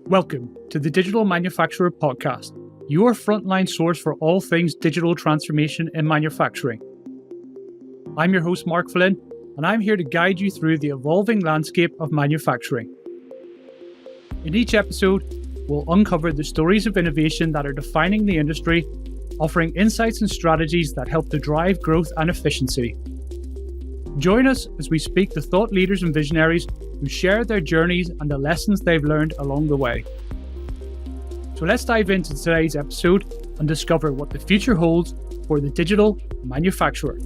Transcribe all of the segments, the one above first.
Welcome to the Digital Manufacturer Podcast, your frontline source for all things digital transformation in manufacturing. I'm your host, Mark Flynn, and I'm here to guide you through the evolving landscape of manufacturing. In each episode, we'll uncover the stories of innovation that are defining the industry, offering insights and strategies that help to drive growth and efficiency. Join us as we speak to thought leaders and visionaries who share their journeys and the lessons they've learned along the way. So let's dive into today's episode and discover what the future holds for the digital manufacturer.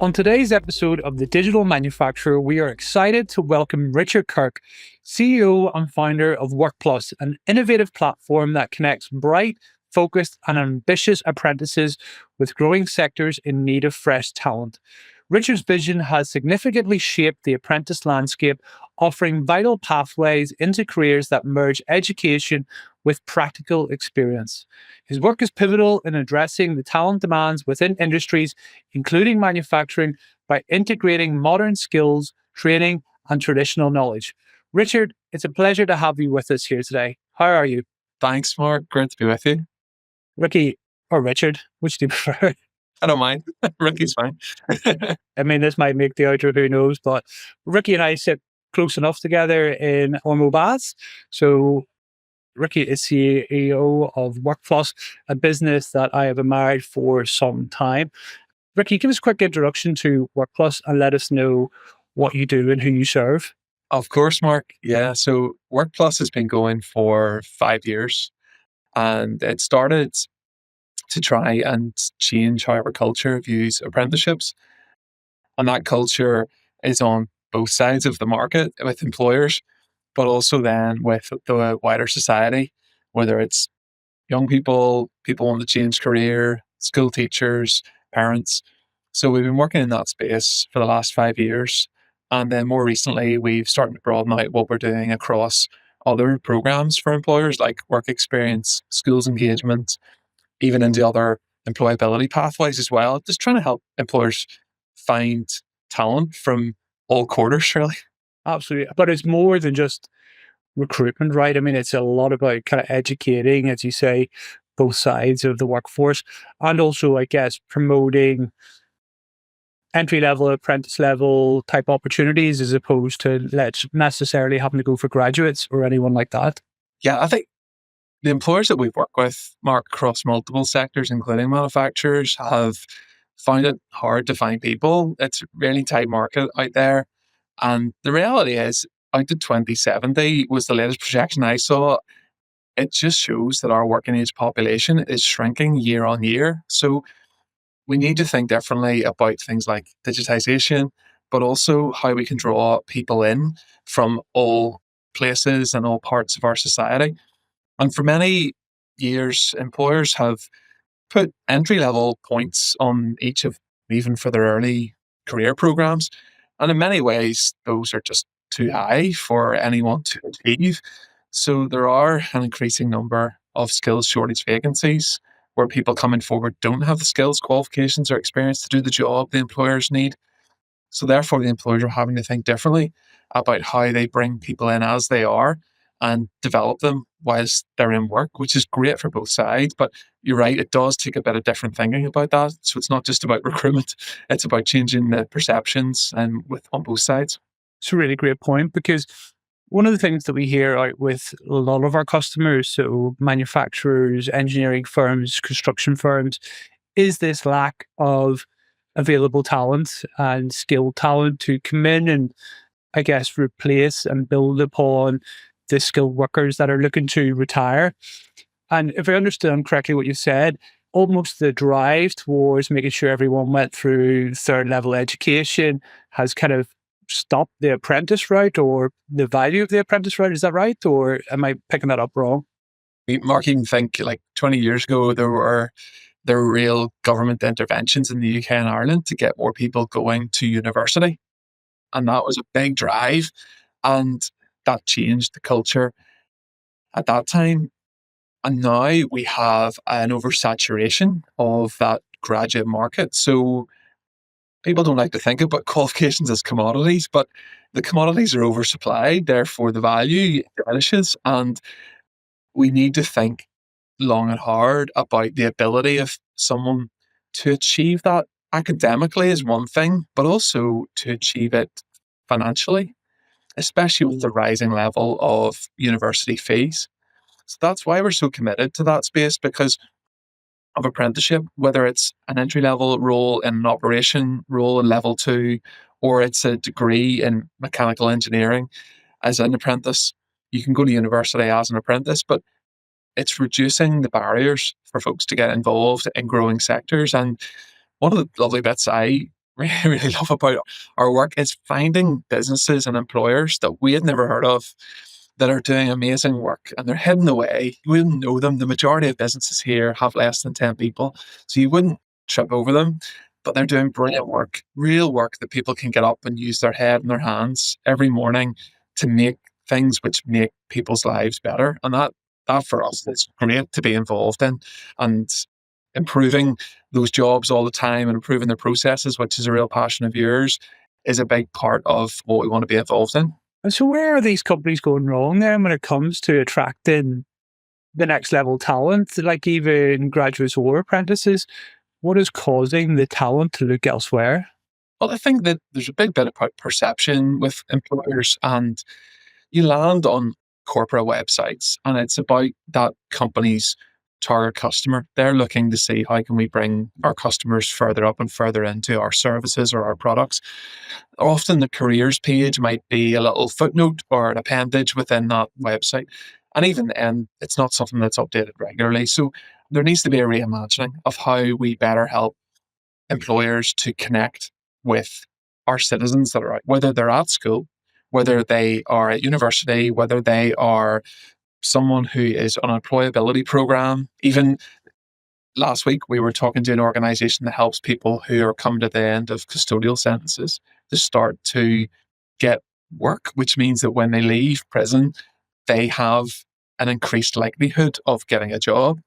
On today's episode of The Digital Manufacturer, we are excited to welcome Ricky Kirk, CEO and founder of Workplus, an innovative platform that connects bright, focused and ambitious apprentices with growing sectors in need of fresh talent. Richard's vision has significantly shaped the apprentice landscape, offering vital pathways into careers that merge education with practical experience. His work is pivotal in addressing the talent demands within industries, including manufacturing, by integrating modern skills, training, and traditional knowledge. Richard, it's a pleasure to have you with us here today. How are you? Thanks, Mark. Great to be with you. Ricky or Richard, which do you prefer? I don't mind. Ricky's fine. I mean, this might make the outro, who knows, but Ricky and I sit close enough together in Ormo Baths. So Ricky is CEO of Workplus, a business that I have admired for some time. Ricky, give us a quick introduction to Workplus and let us know what you do and who you serve. Of course, Mark. Yeah. So Workplus has been going for 5 years, and it started to try and change how our culture views apprenticeships. And that culture is on both sides of the market with employers, but also then with the wider society, whether it's young people, people want to change career, school teachers, parents. So we've been working in that space for the last 5 years. And then more recently, we've started to broaden out what we're doing across other programs for employers like work experience, skills engagement, even into other employability pathways as well. Just trying to help employers find talent from all quarters, really. Absolutely. But it's more than just recruitment, right? I mean, it's a lot about kind of educating, as you say, both sides of the workforce, and also, I guess, promoting entry-level, apprentice-level type opportunities as opposed to necessarily having to go for graduates or anyone like that. Yeah, I think the employers that we've worked with, Mark, across multiple sectors, including manufacturers, have found it hard to find people. It's a really tight market out there. And the reality is, out to 2070 was the latest projection I saw. It just shows that our working age population is shrinking year on year. So we need to think differently about things like digitization, but also how we can draw people in from all places and all parts of our society. And for many years, employers have put entry-level points on each of, even for their early career programs. And in many ways, those are just too high for anyone to achieve. So there are an increasing number of skills shortage vacancies where people coming forward don't have the skills, qualifications, or experience to do the job the employers need. So therefore, the employers are having to think differently about how they bring people in as they are and develop them whilst they're in work, which is great for both sides. But you're right, it does take a bit of different thinking about that. So it's not just about recruitment, it's about changing the perceptions and on both sides. It's a really great point, because one of the things that we hear out with a lot of our customers, so manufacturers, engineering firms, construction firms, is this lack of available talent and skilled talent to come in and, I guess, replace and build upon the skilled workers that are looking to retire. And if I understand correctly what you said, almost the drive towards making sure everyone went through third level education has kind of stopped the apprentice route or the value of the apprentice route. Is that right? Or am I picking that up wrong? Mark, even think like 20 years ago, there were real government interventions in the UK and Ireland to get more people going to university. And that was a big drive. And that changed the culture at that time. And now we have an oversaturation of that graduate market. So People don't like to think about qualifications as commodities, but the commodities are oversupplied, therefore the value diminishes. And we need to think long and hard about the ability of someone to achieve that academically is one thing, but also to achieve it financially, especially with the rising level of university fees. So that's why we're so committed to that space, because of apprenticeship, whether it's an entry level role in an operation role in level two, or it's a degree in mechanical engineering as an apprentice. You can go to university as an apprentice, but it's reducing the barriers for folks to get involved in growing sectors. And one of the lovely bits I really love about our work is finding businesses and employers that we had never heard of that are doing amazing work, and they're hidden away. You wouldn't know them. The majority of businesses here have less than 10 people, so you wouldn't trip over them. But they're doing brilliant work, real work that people can get up and use their head and their hands every morning to make things which make people's lives better. And that for us is great to be involved in, and improving those jobs all the time and improving their processes, which is a real passion of yours, is a big part of what we want to be involved in. And so where are these companies going wrong then when it comes to attracting the next level talent, like even graduates or apprentices? What is causing the talent to look elsewhere? Well, I think that there's a big bit about perception with employers, and you land on corporate websites, and it's about that company's target customer. They're looking to see how can we bring our customers further up and further into our services or our products. Often the careers page might be a little footnote or an appendage within that website. And even then, it's not something that's updated regularly. So there needs to be a reimagining of how we better help employers to connect with our citizens that are out, whether they're at school, whether they are at university, whether they are someone who is on an employability program. Even last week, we were talking to an organization that helps people who are coming to the end of custodial sentences to start to get work, which means that when they leave prison, they have an increased likelihood of getting a job.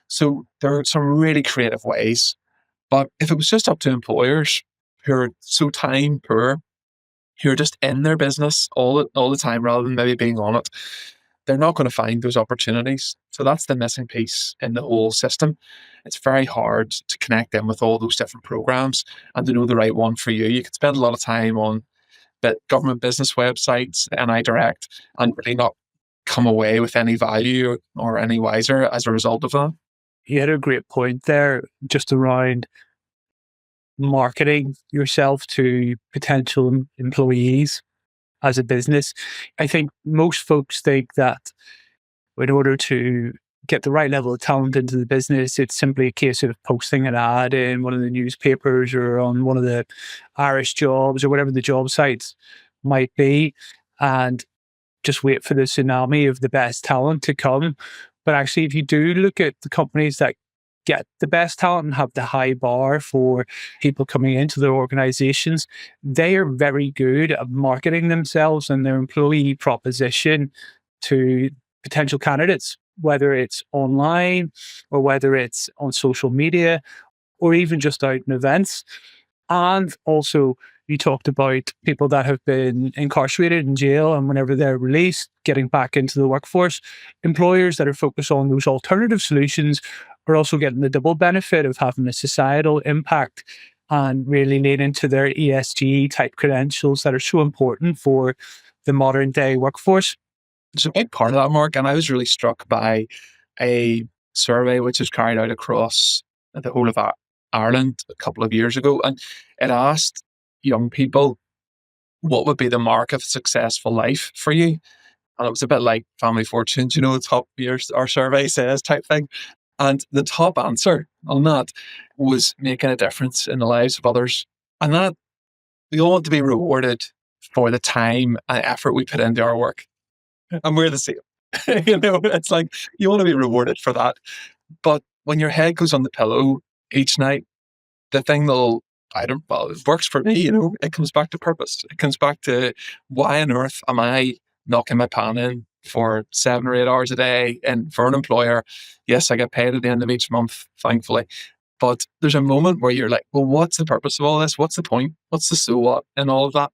So there are some really creative ways. But if it was just up to employers who are so time poor, who are just in their business all the time rather than maybe being on it, they're not going to find those opportunities. So that's the missing piece in the whole system. It's very hard to connect them with all those different programs and to know the right one for you. You could spend a lot of time on government business websites, NI Direct, and really not come away with any value or any wiser as a result of that. You had a great point there just around marketing yourself to potential employees as a business. I think most folks think that in order to get the right level of talent into the business, it's simply a case of posting an ad in one of the newspapers or on one of the Irish jobs or whatever the job sites might be, and just wait for the tsunami of the best talent to come. But actually, if you do look at the companies that get the best talent and have the high bar for people coming into their organizations, they are very good at marketing themselves and their employee proposition to potential candidates, whether it's online or whether it's on social media or even just out in events. And also, you talked about people that have been incarcerated in jail and whenever they're released, getting back into the workforce. Employers that are focused on those alternative solutions are also getting the double benefit of having a societal impact and really lean into their ESG type credentials that are so important for the modern day workforce. It's a big part of that, Mark. And I was really struck by a survey which was carried out across the whole of Ireland a couple of years ago. And it asked young people, what would be the mark of a successful life for you? And it was a bit like Family Fortunes, the top years our survey says type thing. And the top answer on that was making a difference in the lives of others. And that we all want to be rewarded for the time and effort we put into our work. And we're the same. It's like you want to be rewarded for that. But when your head goes on the pillow each night, the thing it works for me, it comes back to purpose. It comes back to why on earth am I knocking my pan in for 7 or 8 hours a day and for an employer? Yes, I get paid at the end of each month, thankfully. But there's a moment where you're like, well, what's the purpose of all this? What's the point? What's the so what and all of that?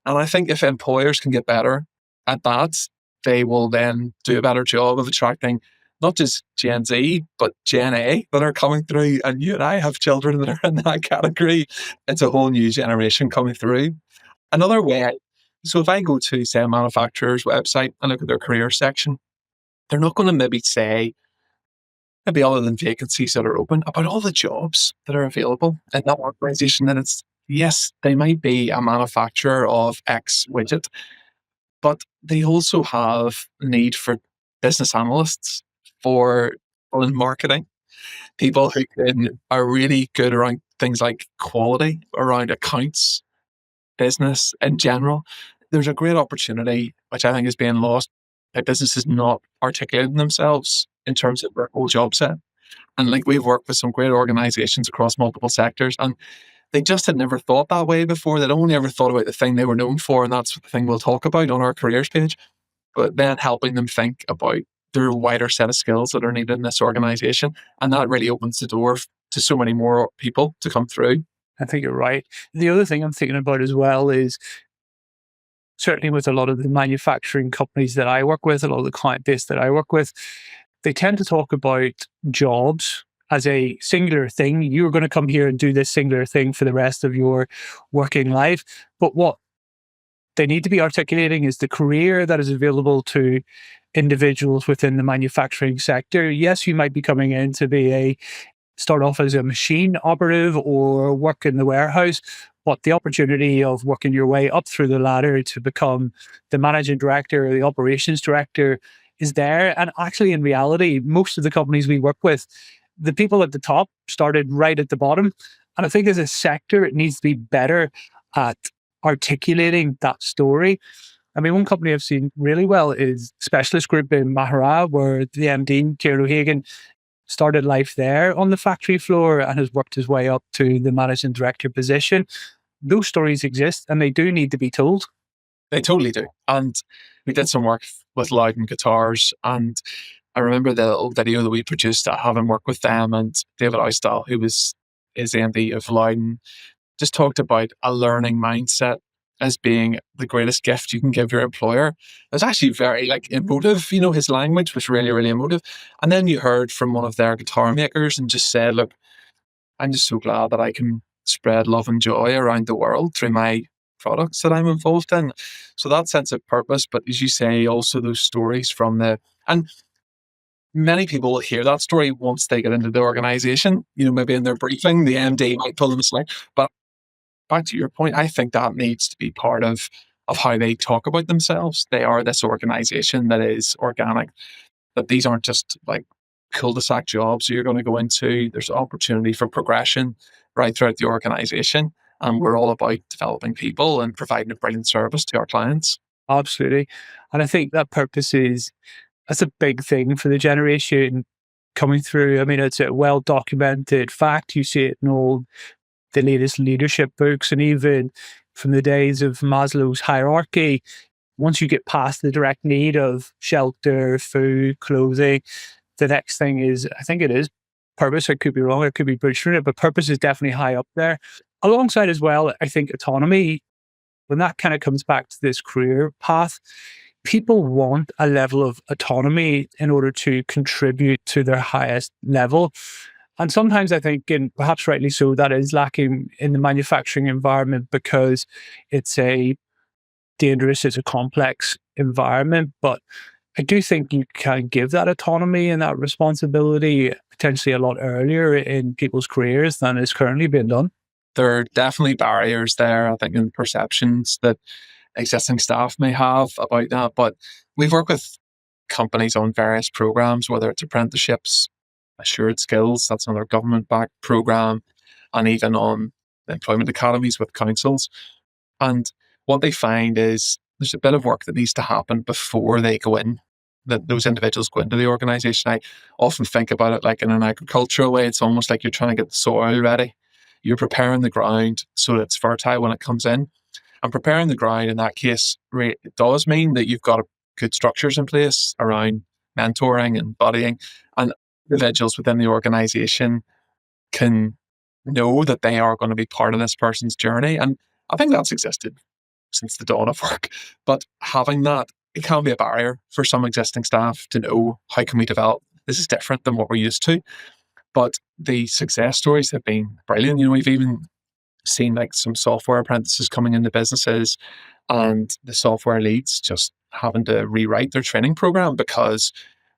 And I think if employers can get better at that, they will then do a better job of attracting not just Gen Z, but Gen A that are coming through. And you and I have children that are in that category. It's a whole new generation coming through. Another way, so if I go to, say, a manufacturer's website and look at their career section, they're not going to maybe say, maybe other than vacancies that are open, about all the jobs that are available in that organization. And it's, yes, they might be a manufacturer of X widget, but they also have a need for business analysts, for people in marketing, people who are really good around things like quality, around accounts, business in general. There's a great opportunity, which I think is being lost, by businesses not articulating themselves in terms of their whole job set. And like, we've worked with some great organizations across multiple sectors, and they just had never thought that way before. They'd only ever thought about the thing they were known for, and that's the thing we'll talk about on our careers page. But then helping them think about their wider set of skills that are needed in this organization. And that really opens the door to so many more people to come through. I think you're right. The other thing I'm thinking about as well is, certainly with a lot of the manufacturing companies that I work with, a lot of the client base that I work with, they tend to talk about jobs as a singular thing. You're going to come here and do this singular thing for the rest of your working life. But what they need to be articulating is the career that is available to individuals within the manufacturing sector. Yes, you might be coming in to start off as a machine operative or work in the warehouse, but the opportunity of working your way up through the ladder to become the managing director or the operations director is there. And actually, in reality, most of the companies we work with, the people at the top started right at the bottom. And I think as a sector, it needs to be better at articulating that story. I mean, one company I've seen really well is Specialist Group in Mahara, where the MD, Kieran O'Hagan, started life there on the factory floor and has worked his way up to the managing director position. Those stories exist and they do need to be told. They totally do. And we did some work with Loudon Guitars, and I remember the old video that we produced, having worked with them, and David Oustal, who is the MD of Loudon, just talked about a learning mindset as being the greatest gift you can give your employer. It was actually very emotive. His language was really, really emotive. And then you heard from one of their guitar makers and just said, look, I'm just so glad that I can spread love and joy around the world through my products that I'm involved in. So that sense of purpose, but as you say, also those stories and many people will hear that story once they get into the organization, maybe in their briefing, the MD might pull them aside. But back to your point, I think that needs to be part of how they talk about themselves. They are this organization that is organic, that these aren't just like cul-de-sac jobs you're going to go into. There's opportunity for progression right throughout the organization. And we're all about developing people and providing a brilliant service to our clients. Absolutely. And I think that that's a big thing for the generation coming through. I mean, it's a well-documented fact. You see it in all the latest leadership books, and even from the days of Maslow's hierarchy, once you get past the direct need of shelter, food, clothing, the next thing is, I think it is purpose. I could be wrong, I could be butchering it, but purpose is definitely high up there. Alongside as well, I think autonomy, when that kind of comes back to this career path, people want a level of autonomy in order to contribute to their highest level. And sometimes I think, and perhaps rightly so, that is lacking in the manufacturing environment because it's a complex environment. But I do think you can give that autonomy and that responsibility potentially a lot earlier in people's careers than is currently being done. There are definitely barriers there, I think, in perceptions that existing staff may have about that. But we've worked with companies on various programs, whether it's apprenticeships, assured skills, that's another government-backed program, and even on the employment academies with councils. And what they find is there's a bit of work that needs to happen before they go in, that those individuals go into the organization. I often think about it like in an agricultural way. It's almost like you're trying to get the soil ready. You're preparing the ground so that it's fertile when it comes in. And preparing the ground in that case, it does mean that you've got good structures in place around mentoring and buddying, and individuals within the organization can know that they are going to be part of this person's journey. And I think that's existed since the dawn of work. But having that, it can be a barrier for some existing staff to know, how can we develop? This is different than what we're used to. But the success stories have been brilliant. We've even seen like some software apprentices coming into businesses and the software leads just having to rewrite their training program because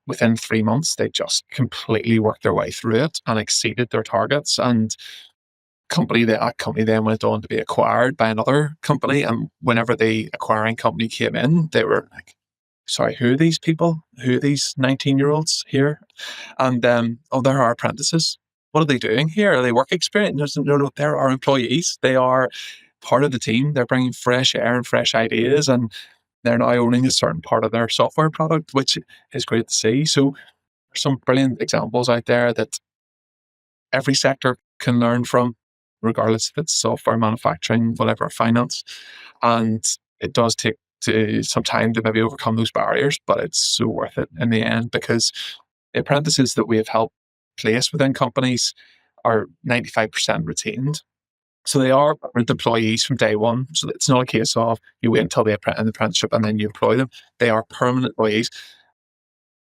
within 3 months they just completely worked their way through it and exceeded their targets. And that company then went on to be acquired by another company. And whenever the acquiring company came in, they were like, sorry, who are these people? Who are these 19-year-olds here? And oh, they're our apprentices. What are they doing here? Are they work experience? No, they're our employees. They are part of the team. They're bringing fresh air and fresh ideas, and they're now owning a certain part of their software product, which is great to see. So there's some brilliant examples out there that every sector can learn from, regardless if it's software, manufacturing, whatever, finance. And it does take some time to maybe overcome those barriers, but it's so worth it in the end, because the apprentices that we have helped place within companies are 95% retained. So they are permanent employees from day one. So it's not a case of you wait until the apprenticeship and then you employ them. They are permanent employees.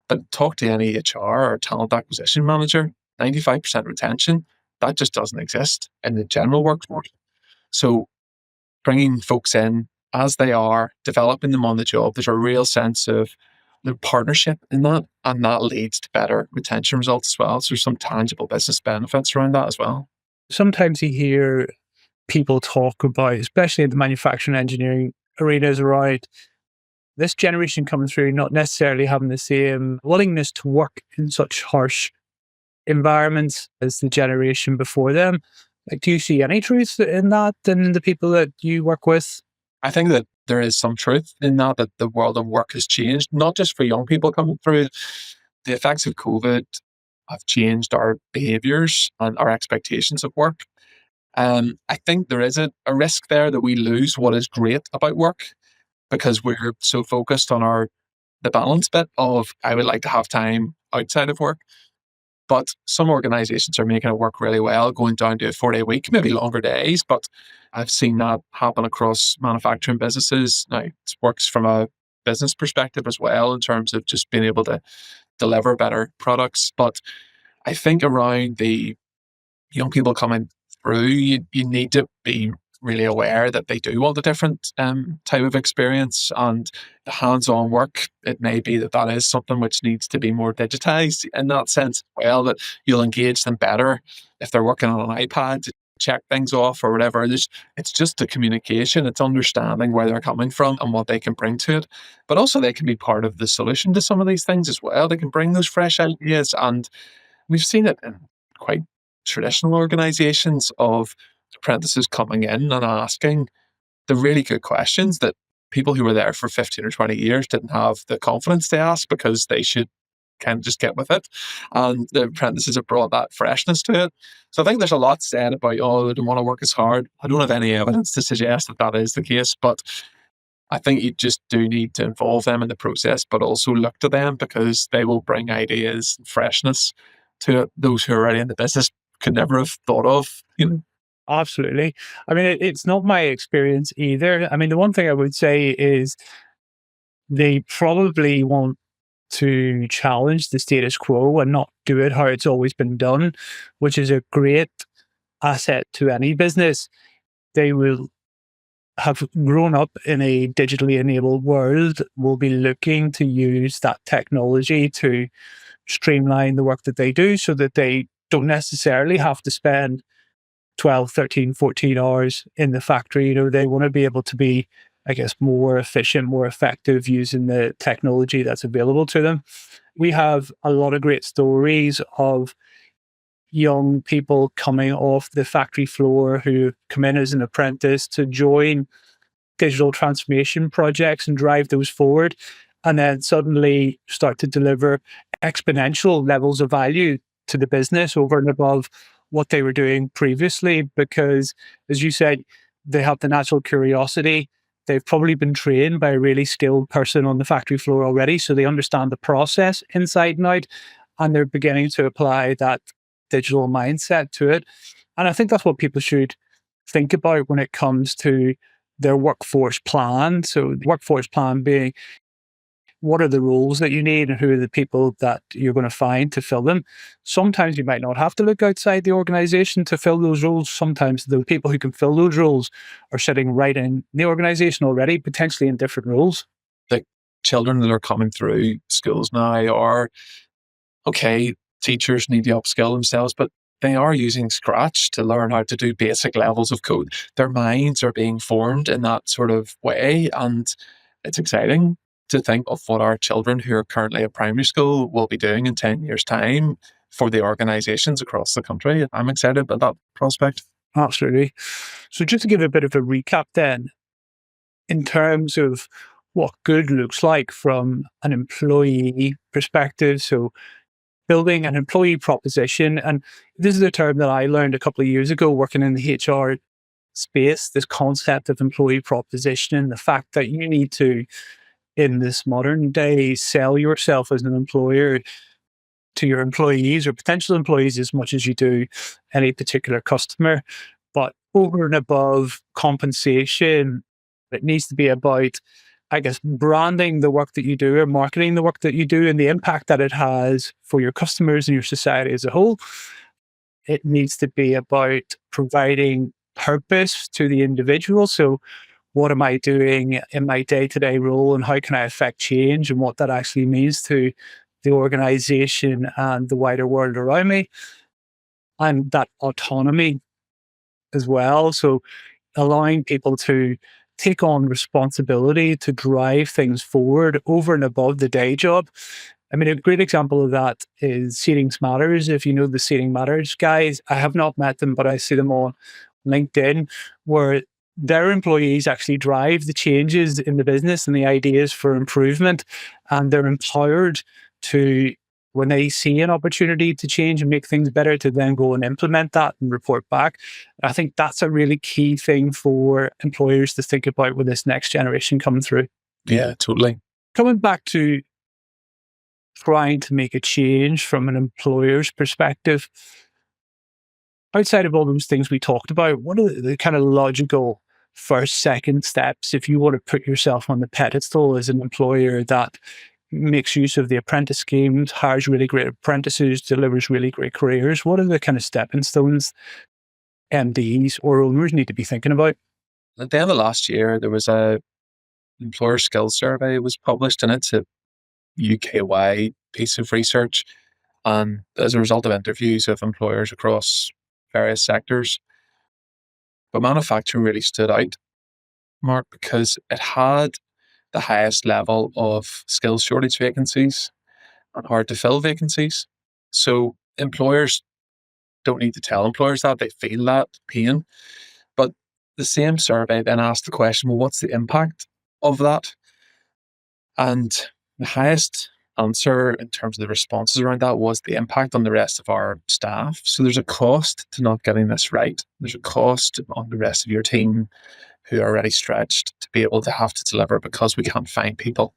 But talk to any HR or talent acquisition manager, 95% retention, that just doesn't exist in the general workforce. So bringing folks in as they are, developing them on the job, there's a real sense of the partnership in that, and that leads to better retention results as well. So there's some tangible business benefits around that as well. Sometimes you hear people talk about, especially in the manufacturing engineering arenas, around this generation coming through not necessarily having the same willingness to work in such harsh environments as the generation before them. Like, do you see any truth in that in the people that you work with? I think that there is some truth in that the world of work has changed, not just for young people coming through. The effects of COVID have changed our behaviours and our expectations of work. I think there is a risk there that we lose what is great about work because we're so focused on the balance bit of, I would like to have time outside of work. But some organizations are making it work really well, going down to a 4-day week, maybe longer days. But I've seen that happen across manufacturing businesses. Now, it works from a business perspective as well in terms of just being able to deliver better products. But I think around the young people coming through, you need to be really aware that they do want a different type of experience, and the hands-on work, it may be that is something which needs to be more digitized in that sense. Well, that you'll engage them better if they're working on an iPad to check things off or whatever. It's just the communication, it's understanding where they're coming from and what they can bring to it. But also they can be part of the solution to some of these things as well. They can bring those fresh ideas, and we've seen it in quite traditional organizations of apprentices coming in and asking the really good questions that people who were there for 15 or 20 years didn't have the confidence to ask because they should kind of just get with it. And the apprentices have brought that freshness to it. So I think there's a lot said about, oh, they don't want to work as hard. I don't have any evidence to suggest that is the case, but I think you just do need to involve them in the process, but also look to them because they will bring ideas and freshness to it. Those who are already in the business could never have thought of. Absolutely. I mean, it's not my experience either. I mean, the one thing I would say is they probably want to challenge the status quo and not do it how it's always been done, which is a great asset to any business. They will have grown up in a digitally enabled world, will be looking to use that technology to streamline the work that they do so that they don't necessarily have to spend 12, 13, 14 hours in the factory. They want to be able to be, I guess, more efficient, more effective using the technology that's available to them. We have a lot of great stories of young people coming off the factory floor who come in as an apprentice to join digital transformation projects and drive those forward, and then suddenly start to deliver exponential levels of value to the business over and above what they were doing previously. Because, as you said, they have the natural curiosity. They've probably been trained by a really skilled person on the factory floor already, so they understand the process inside and out, and they're beginning to apply that digital mindset to it. And I think that's what people should think about when it comes to their workforce plan. So the workforce plan being, what are the roles that you need and who are the people that you're going to find to fill them? Sometimes you might not have to look outside the organization to fill those roles. Sometimes the people who can fill those roles are sitting right in the organization already, potentially in different roles. The children that are coming through schools now are, okay, teachers need to upskill themselves, but they are using Scratch to learn how to do basic levels of code. Their minds are being formed in that sort of way. And it's exciting to think of what our children who are currently at primary school will be doing in 10 years' time for the organizations across the country. I'm excited about that prospect. Absolutely. So just to give a bit of a recap then, in terms of what good looks like from an employee perspective. So building an employee proposition. And this is a term that I learned a couple of years ago working in the HR space, this concept of employee proposition, and the fact that you need to, in this modern day, sell yourself as an employer to your employees or potential employees as much as you do any particular customer. But over and above compensation, it needs to be about, I guess, branding the work that you do or marketing the work that you do and the impact that it has for your customers and your society as a whole. It needs to be about providing purpose to the individual. So, what am I doing in my day to day role and how can I affect change and what that actually means to the organization and the wider world around me? And that autonomy as well. So, allowing people to take on responsibility to drive things forward over and above the day job. I mean, a great example of that is Seatings Matters. If you know the Seating Matters guys, I have not met them, but I see them on LinkedIn, where their employees actually drive the changes in the business and the ideas for improvement. And they're empowered to, when they see an opportunity to change and make things better, to then go and implement that and report back. I think that's a really key thing for employers to think about with this next generation coming through. Yeah, totally. Coming back to trying to make a change from an employer's perspective, outside of all those things we talked about, what are the kind of logical first, second steps if you want to put yourself on the pedestal as an employer that makes use of the apprentice schemes, hires really great apprentices, delivers really great careers? What are the kind of stepping stones MDs or owners need to be thinking about? At the end of last year, there was a employer skills survey was published, and it's a UK-wide piece of research. And as a result of interviews of employers across various sectors, but manufacturing really stood out, Mark, because it had the highest level of skills shortage vacancies and hard to fill vacancies. So employers don't need to tell employers that, they feel that pain. But the same survey then asked the question, well, what's the impact of that? And the highest answer in terms of the responses around that was the impact on the rest of our staff. So there's a cost to not getting this right. There's a cost on the rest of your team who are already stretched to be able to have to deliver because we can't find people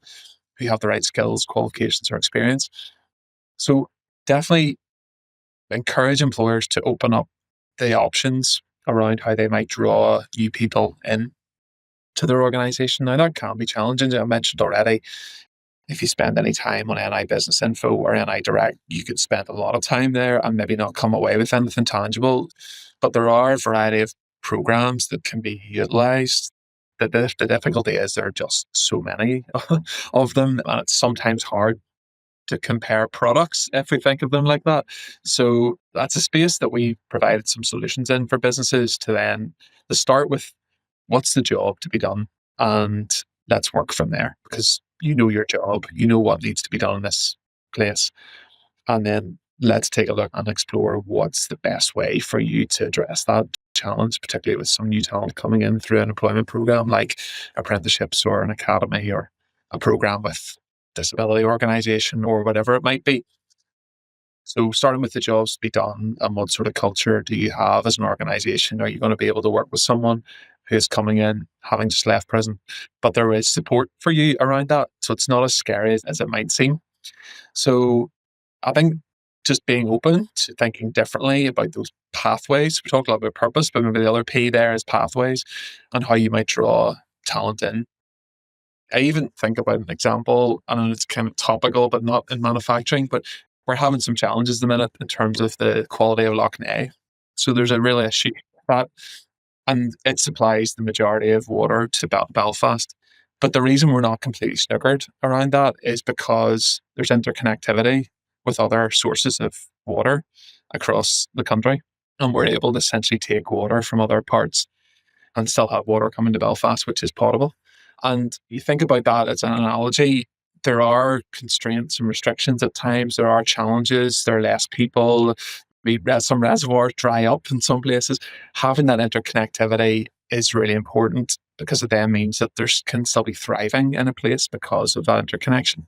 who have the right skills, qualifications, or experience. So definitely encourage employers to open up the options around how they might draw new people in to their organization. Now, that can be challenging. I mentioned already, if you spend any time on NI Business Info or NI Direct, you could spend a lot of time there and maybe not come away with anything tangible. But there are a variety of programs that can be utilized. The difficulty is there are just so many of them, and it's sometimes hard to compare products if we think of them like that. So that's a space that we provided some solutions in for businesses to then to start with what's the job to be done, and let's work from there, because you know your job, you know what needs to be done in this place, and then let's take a look and explore what's the best way for you to address that challenge, particularly with some new talent coming in through an employment program like apprenticeships or an academy or a program with disability organization or whatever it might be. So starting with the jobs to be done and what sort of culture do you have as an organization? Are you going to be able to work with someone who's coming in, having just left prison, but there is support for you around that? So it's not as scary as it might seem. So I think just being open to thinking differently about those pathways. We talked a lot about purpose, but maybe the other P there is pathways and how you might draw talent in. I even think about an example, and it's kind of topical, but not in manufacturing, but we're having some challenges at the minute in terms of the quality of Loch Ness. So there's a real issue with that, and it supplies the majority of water to Belfast. But the reason we're not completely snookered around that is because there's interconnectivity with other sources of water across the country. And we're able to essentially take water from other parts and still have water coming to Belfast, which is potable. And you think about that as an analogy, there are constraints and restrictions at times. There are challenges. There are less people. Some reservoirs dry up in some places. Having that interconnectivity is really important because it then means that there can still be thriving in a place because of that interconnection,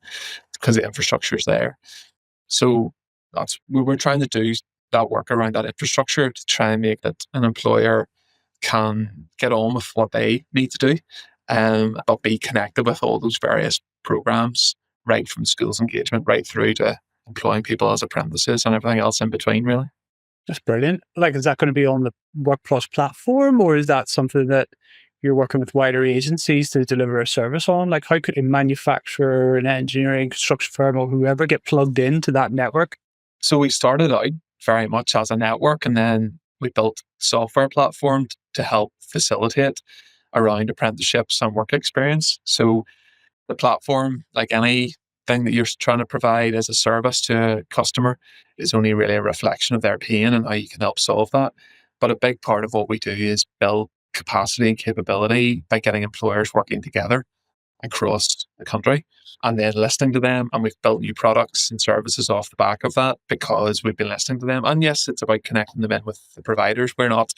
because the infrastructure is there. So we're trying to do that work around that infrastructure to try and make that an employer can get on with what they need to do, but be connected with all those various programs, right from schools engagement right through to employing people as apprentices and everything else in between, really. That's brilliant. Like, is that going to be on the Workplus platform, or is that something that you're working with wider agencies to deliver a service on? Like, how could a manufacturer, an engineering, construction firm, or whoever get plugged into that network? So we started out very much as a network, and then we built software platform to help facilitate around apprenticeships and work experience. So the platform, like anything that you're trying to provide as a service to a customer, is only really a reflection of their pain and how you can help solve that. But a big part of what we do is build capacity and capability by getting employers working together across the country and then listening to them. And we've built new products and services off the back of that because we've been listening to them. And yes, it's about connecting them in with the providers. We're not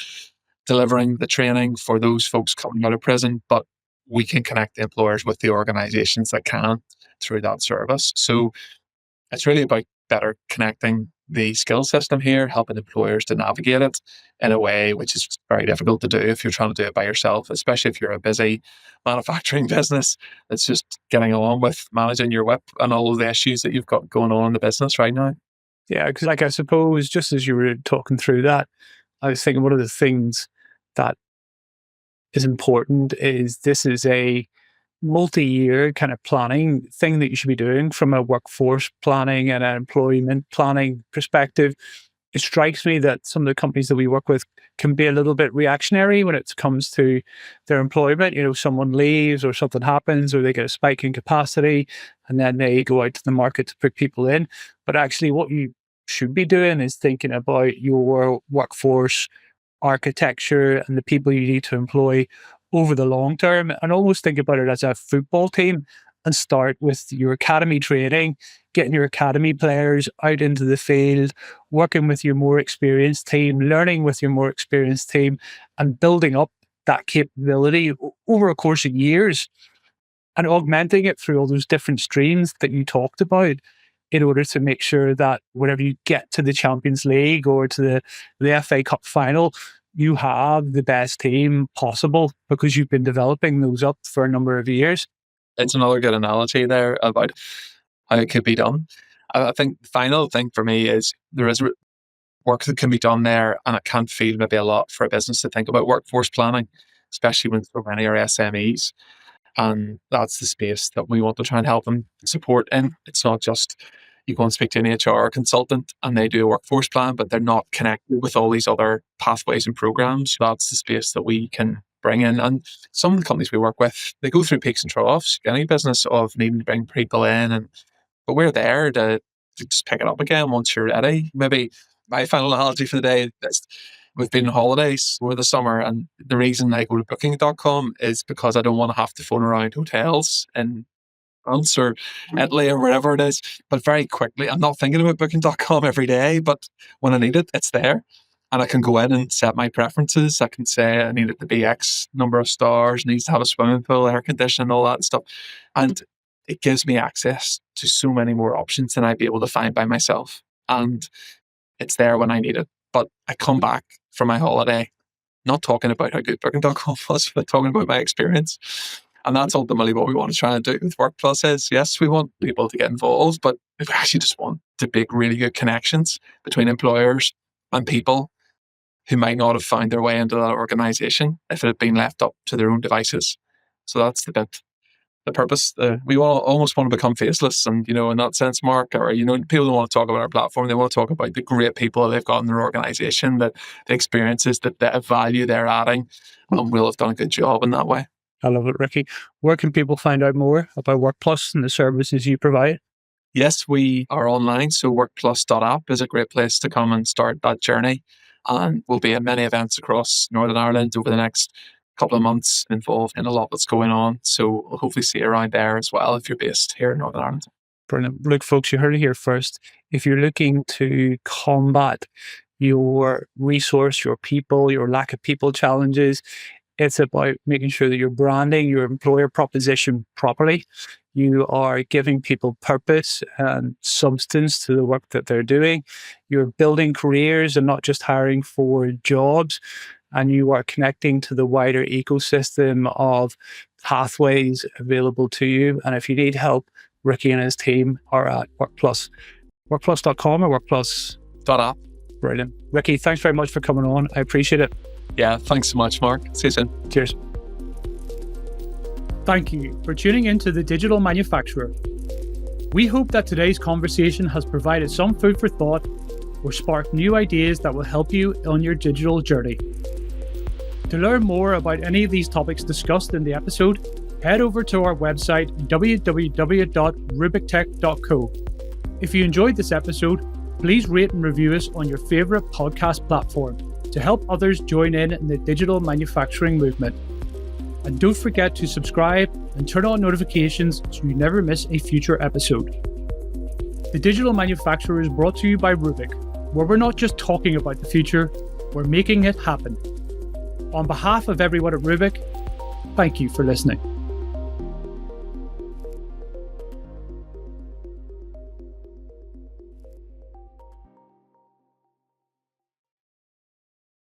delivering the training for those folks coming out of prison, but we can connect the employers with the organizations that can through that service. So it's really about better connecting the skill system here, helping employers to navigate it in a way which is very difficult to do if you're trying to do it by yourself, especially if you're a busy manufacturing business that's just getting along with managing your WIP and all of the issues that you've got going on in the business right now. Yeah, because like I suppose just as you were talking through that, I was thinking one of the things that is important is this is a multi-year kind of planning thing that you should be doing from a workforce planning and an employment planning perspective. It strikes me that some of the companies that we work with can be a little bit reactionary when it comes to their employment. You know, someone leaves or something happens or they get a spike in capacity and then they go out to the market to put people in. But actually what you should be doing is thinking about your workforce architecture and the people you need to employ over the long term, and almost think about it as a football team and start with your academy training, getting your academy players out into the field, working with your more experienced team, learning with your more experienced team, and building up that capability over a course of years and augmenting it through all those different streams that you talked about in order to make sure that whenever you get to the Champions League or to the FA Cup final, you have the best team possible because you've been developing those up for a number of years. It's another good analogy there about how it could be done. I think the final thing for me is there is work that can be done there, and it can feel maybe a lot for a business to think about workforce planning, especially when so many are SMEs. And that's the space that we want to try and help them support in. It's not just you go and speak to an HR consultant and they do a workforce plan, but they're not connected with all these other pathways and programs. That's the space that we can bring in. And some of the companies we work with, they go through peaks and troughs, any business of needing to bring people in. But we're there to just pick it up again once you're ready. Maybe my final analogy for the day is we've been on holidays over the summer, and the reason I go to booking.com is because I don't want to have to phone around hotels in France or Italy or wherever it is. But very quickly, I'm not thinking about booking.com every day, but when I need it, it's there. And I can go in and set my preferences. I can say I need it to be X number of stars, needs to have a swimming pool, air conditioning, all that stuff. And it gives me access to so many more options than I'd be able to find by myself. And it's there when I need it. But I come back from my holiday, not talking about how good booking.com was, but talking about my experience. And that's ultimately what we want to try and do with Workplus is, yes, we want people to get involved, but we actually just want to make really good connections between employers and people who might not have found their way into that organisation if it had been left up to their own devices. So that's the bit, the purpose. We almost want to become faceless, and in that sense, Mark, or people don't want to talk about our platform. They want to talk about the great people they've got in their organisation, that the experiences, that the value they're adding, and we'll have done a good job in that way. I love it, Ricky. Where can people find out more about Workplus and the services you provide? Yes, we are online. So workplus.app is a great place to come and start that journey. And we'll be at many events across Northern Ireland over the next couple of months, involved in a lot that's going on. So we'll hopefully see you around there as well if you're based here in Northern Ireland. Brilliant. Look, folks, you heard it here first. If you're looking to combat your resource, your people, your lack of people challenges, it's about making sure that you're branding your employer proposition properly. You are giving people purpose and substance to the work that they're doing. You're building careers and not just hiring for jobs. And you are connecting to the wider ecosystem of pathways available to you. And if you need help, Ricky and his team are at Workplus. Workplus.com or Workplus.app. Brilliant. Ricky, thanks very much for coming on. I appreciate it. Yeah, thanks so much, Mark. See you soon. Cheers. Thank you for tuning into The Digital Manufacturer. We hope that today's conversation has provided some food for thought or sparked new ideas that will help you on your digital journey. To learn more about any of these topics discussed in the episode, head over to our website, www.rubictech.co. If you enjoyed this episode, please rate and review us on your favorite podcast platform to help others join in the digital manufacturing movement. And don't forget to subscribe and turn on notifications so you never miss a future episode. The Digital Manufacturer is brought to you by Rubik, where we're not just talking about the future, we're making it happen. On behalf of everyone at Rubik, thank you for listening.